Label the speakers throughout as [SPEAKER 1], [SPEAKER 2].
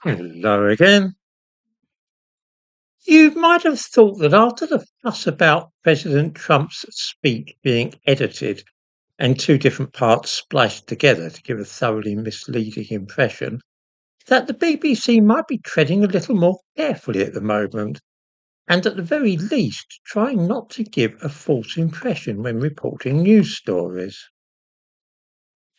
[SPEAKER 1] Hello again. You might have thought that after the fuss about President Trump's speech being edited and two different parts spliced together to give a thoroughly misleading impression, that the BBC might be treading a little more carefully at the moment, and at the very least trying not to give a false impression when reporting news stories.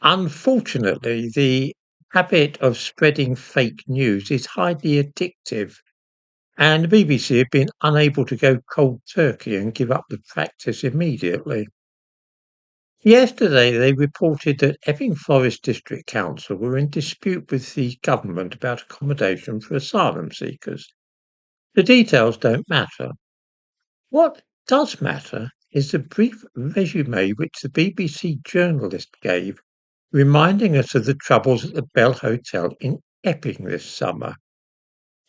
[SPEAKER 1] Unfortunately, the habit of spreading fake news is highly addictive. And the BBC have been unable to go cold turkey and give up the practice immediately. Yesterday, they reported that Epping Forest District Council were in dispute with the government about accommodation for asylum seekers. The details don't matter. What does matter is the brief resume which the BBC journalist gave, reminding us of the troubles at the Bell Hotel in Epping this summer.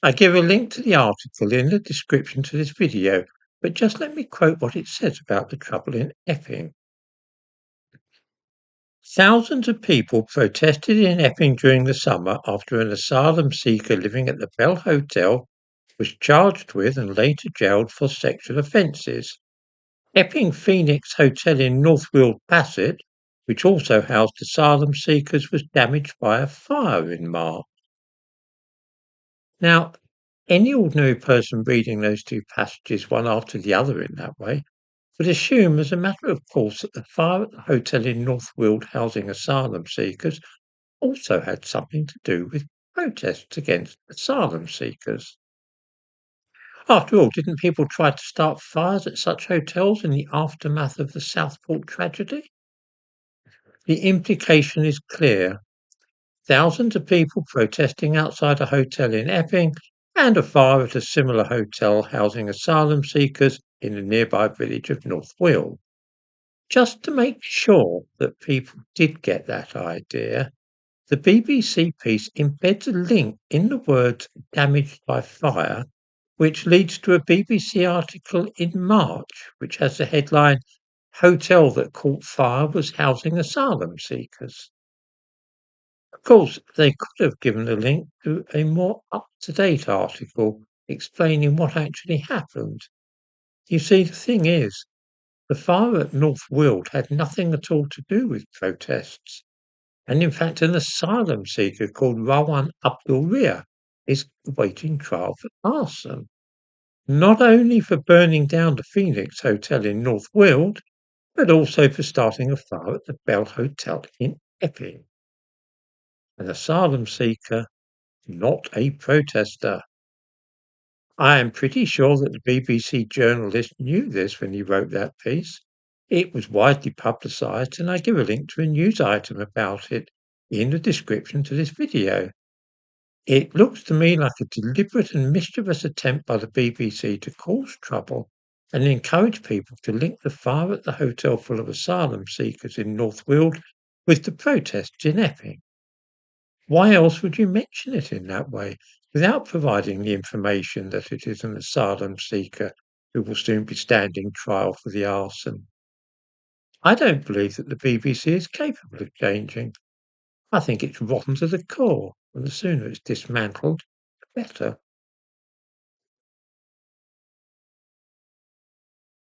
[SPEAKER 1] I give a link to the article in the description to this video, but just let me quote what it says about the trouble in Epping. Thousands of people protested in Epping during the summer after an asylum seeker living at the Bell Hotel was charged with and later jailed for sexual offences. Epping Phoenix Hotel in North Weald Bassett, which also housed asylum seekers, was damaged by a fire in March. Now, any ordinary person reading those two passages one after the other in that way would assume as a matter of course that the fire at the hotel in North Weald housing asylum seekers also had something to do with protests against asylum seekers. After all, didn't people try to start fires at such hotels in the aftermath of the Southport tragedy? The implication is clear. Thousands of people protesting outside a hotel in Epping and a fire at a similar hotel housing asylum seekers in the nearby village of North Weald. Just to make sure that people did get that idea, the BBC piece embeds a link in the words damaged by fire, which leads to a BBC article in March, which has the headline Hotel that caught fire was housing asylum seekers. Of course, they could have given a link to a more up-to-date article explaining what actually happened. You see, the thing is, the fire at North Weald had nothing at all to do with protests, and in fact an asylum seeker called Rawan Abdul-Ria is awaiting trial for arson, not only for burning down the Phoenix Hotel in North Weald, but also for starting a fire at the Bell Hotel in Epping. An asylum seeker, not a protester. I am pretty sure that the BBC journalist knew this when he wrote that piece. It was widely publicised, and I give a link to a news item about it in the description to this video. It looks to me like a deliberate and mischievous attempt by the BBC to cause trouble and encourage people to link the fire at the hotel full of asylum seekers in North Weald with the protests in Epping. Why else would you mention it in that way, without providing the information that it is an asylum seeker who will soon be standing trial for the arson? I don't believe that the BBC is capable of changing. I think it's rotten to the core, and the sooner it's dismantled, the better.